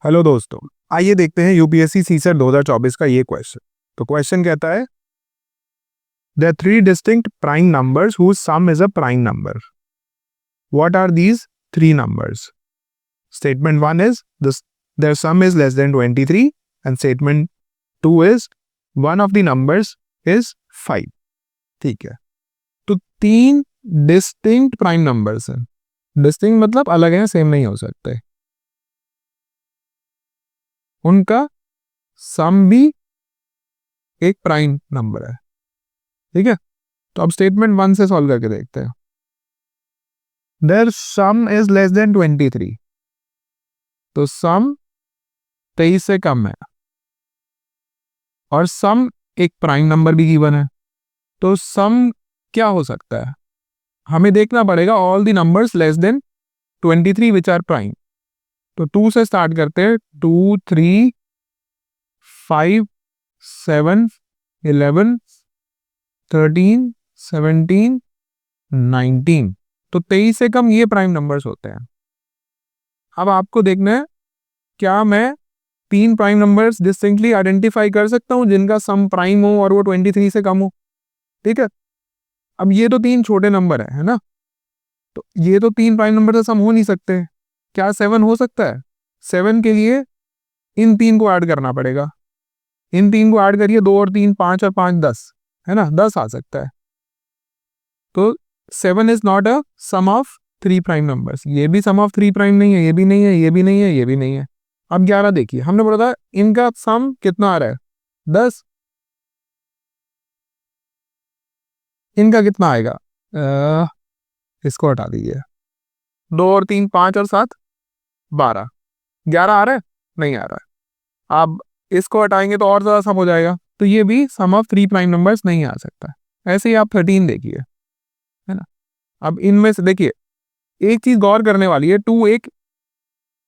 Hello दोस्तों, आइए देखते हैं यूपीएससी सीसेट 2024 का ये क्वेश्चन। तो क्वेश्चन कहता है there three distinct prime numbers whose sum is a prime number. What are these three numbers? Statement 1 is this their sum is less than 23 and statement 2 is one of the numbers is 5। ठीक है, तो तीन distinct prime numbers हैं। Distinct मतलब अलग हैं, same नहीं हो सकते। उनका सम भी एक प्राइम नंबर है। ठीक है, तो अब स्टेटमेंट 1 से सॉल्व करके देखते हैं। Their sum is less than 23, तो सम 23 से कम है और सम एक प्राइम नंबर भी गिवन है। तो सम क्या हो सकता है, हमें देखना पड़ेगा all the numbers less than 23 which are prime. तो 2 से स्टार्ट करते हैं। 2 3 5 7 11 13 17 19, तो 23 से कम ये प्राइम नंबर्स होते हैं। अब आपको देखना है क्या मैं तीन प्राइम नंबर्स डिस्टिंक्टली आइडेंटिफाई कर सकता हूं जिनका सम प्राइम हो और वो 23 से कम हो। ठीक है, अब ये तो तीन छोटे नंबर है ना, तो ये तो तीन प्राइम नंबर से सम हो नहीं सकते। क्या 7 हो सकता है? 7 के लिए इन तीन को ऐड करना पड़ेगा। इन तीन को ऐड करिए, 2 और 3 5 और 5 10, है ना, 10 आ सकता है। तो 7 is not a sum of three prime numbers. ये भी सम ऑफ थ्री प्राइम नहीं है, ये भी नहीं है, ये भी नहीं है, ये भी नहीं है। अब 11 देखिए, हमने बोला था इनका सम कितना आ रहा है, 10। इनका कितना आएगा, इसको हटा दीजिए, 2 और 3 5 और 7 12। 11 आ रहा है? नहीं आ रहा है। अब इसको हटाएंगे तो और ज्यादा सम हो जाएगा, तो ये भी सम ऑफ थ्री प्राइम नंबर्स नहीं आ सकता। ऐसे ही आप 13 देखिए, है ना। अब इनमें से देखिए, एक चीज गौर करने वाली है, 2 एक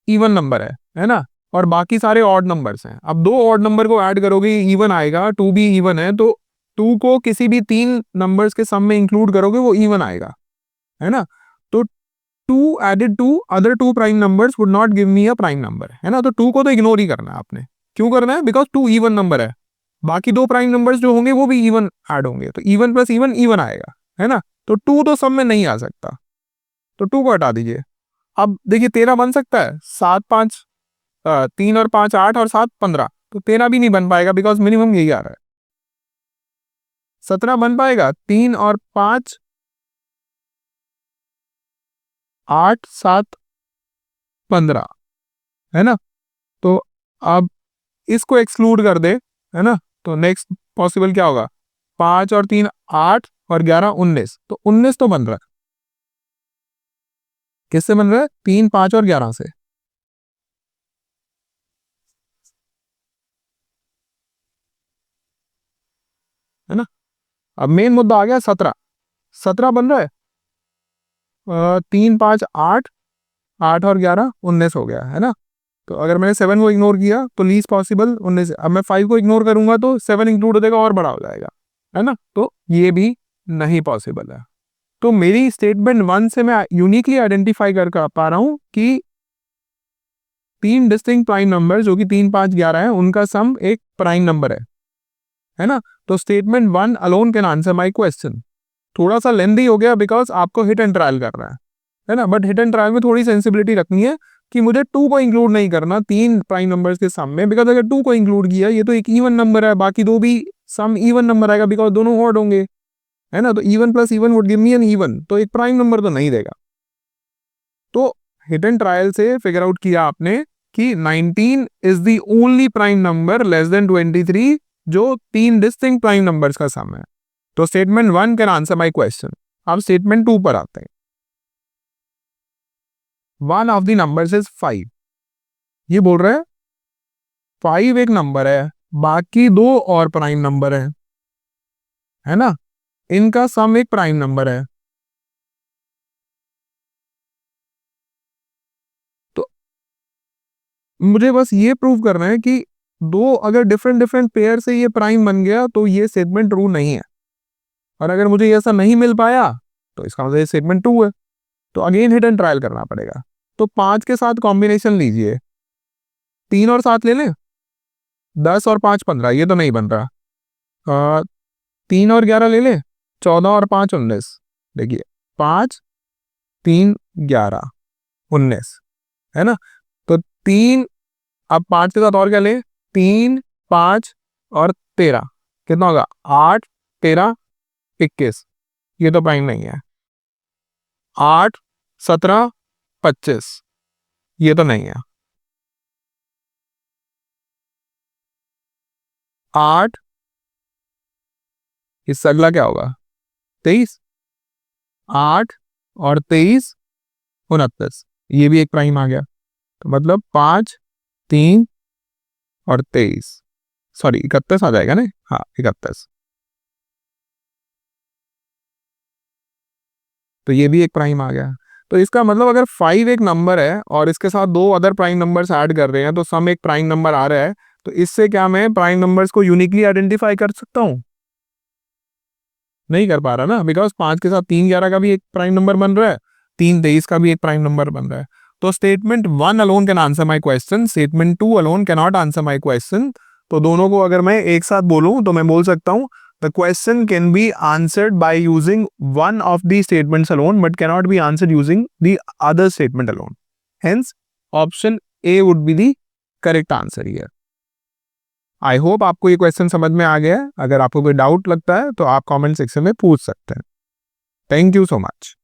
इवन नंबर है ना, और बाकी सारे ऑड नंबर्स हैं। अब दो ऑड नंबर को ऐड करोगे इवन आएगा, 2 भी इवन है, तो 2 को किसी भी तीन नंबर्स के सम में इंक्लूड करोगे वो इवन आएगा, है ना। तो 2 added to other two prime numbers would not give me a prime number, है ना। तो 2 को तो इग्नोर ही करना है आपने। क्यों करना है? बिकॉज 2 इवन नंबर है, बाकी दो प्राइम नंबर्स जो होंगे वो भी इवन ऐड होंगे, तो इवन प्लस इवन इवन आएगा, है ना। तो 2 तो सम में नहीं आ सकता, तो 2 को हटा दीजिए। अब देखिए 13 बन सकता है, 7 5 3 और 5 8 और 7 15, तो 13 भी नहीं बन पाएगा बिकॉज मिनिमम यही आ रहा है। 17 बन पाएगा, 3 और 5 8 7 15, है ना। तो अब इसको एक्सक्लूड कर दे, है ना, तो नेक्स्ट पॉसिबल क्या होगा, 5 और 3 8 और 11 19, तो 19 तो बन रहा है। किससे बन रहा है? 3 5 और 11 से, है ना। अब मेन मुद्दा आ गया 17। 17 बन रहा है, 3 5 8 8 और 11 19 हो गया, है ना। तो अगर मैंने 7 को इग्नोर किया तो लीस्ट पॉसिबल 19। अब मैं 5 को इग्नोर करूंगा तो 7 इंक्लूड हो जाएगा और बड़ा हो जाएगा, है ना। तो ये भी नहीं पॉसिबल है। तो मेरी स्टेटमेंट 1 से मैं यूनिकली आइडेंटिफाई कर पा रहा हूं कि तीन डिस्टिंक्ट प्राइम नंबर जो कि 3 5 11 है, उनका सम एक प्राइम नंबर है ना। तो statement 1 alone can answer my question. थोड़ा सा लेंदी हो गया बिकॉज आपको हिट एंड ट्रायल करना है ना। बट हिट एंड ट्रायल में थोड़ी सेंसिबिलिटी रखनी है कि मुझे 2 को इंक्लूड नहीं करना तीन प्राइम नंबर्स के सम में, बिकॉज अगर 2 को इंक्लूड किया, ये तो एक इवन नंबर है, बाकी दो भी सम इवन नंबर आएगा बिकॉज दोनों ऑड होंगे, है ना। तो even plus even would give me an even, तो एक प्राइम नंबर तो नहीं देगा। तो हिट एंड ट्रायल से फिगर आउट किया आपने कि 19 is the only prime number less than 23 जो तीन डिस्टिंक्ट प्राइम नंबर्स का सम है। तो statement 1 can answer my question. अब स्टेटमेंट 2 पर आते हैं। One of the numbers is 5। ये बोल रहा है 5 एक नंबर है, बाकी दो और प्राइम नंबर है ना, इनका सम एक प्राइम नंबर है। तो मुझे बस ये प्रूव करना है कि दो अगर डिफरेंट डिफरेंट पेयर से ये प्राइम बन गया तो ये स्टेटमेंट ट्रू नहीं है, और अगर मुझे ऐसा नहीं मिल पाया तो इसका मतलब स्टेटमेंट ट्रू है। तो अगेन हिट एंड ट्रायल करना पड़ेगा। तो 5 के साथ कॉम्बिनेशन लीजिए, 3 और 7 ले लें, 10 और 5 15, ये तो नहीं बन रहा। 3 और 11 ले लें, 14 और 5 19। देखिए 5 3 11 19, है ना। तो 3, अब 5 के साथ और क्या ले, 3 5 और 13, कितना होगा 8 13 21, ये तो प्राइम नहीं है। 8 17 25, ये तो नहीं है। 8, इससे अगला क्या होगा 23, 8 और 23 29, ये भी एक प्राइम आ गया। तो मतलब 5 3 और 23, सॉरी 31 आ जाएगा ना, हाँ 31, तो ये भी एक प्राइम आ गया। तो इसका मतलब अगर 5 एक नंबर है और इसके साथ 2 अदर प्राइम नंबर्स ऐड कर रहे हैं तो सम एक प्राइम नंबर आ रहा है, तो इससे क्या मैं प्राइम नंबर्स को यूनिकली आइडेंटिफाई कर सकता हूं? नहीं कर पा रहा ना, बिकॉज 5 के साथ 3 11 का भी एक प्राइम नंबर बन रहा है, 3 23 का भी एक प्राइम नंबर बन रहा है। तो statement 1 alone can answer my question, statement 2 alone can not answer my question. तो दोनों को अगर मैं एक साथ बोलूं तो मैं बोल सकता हूं the question can be answered by using one of the statements alone but can not be answered using the other statement alone. Hence option A would be the correct answer here. I hope आपको ये question समझ में आ गया है। अगर आपको कोई doubt लगता है तो आप कमेंट सेक्शन में पूछ सकते हैं। Thank you so much.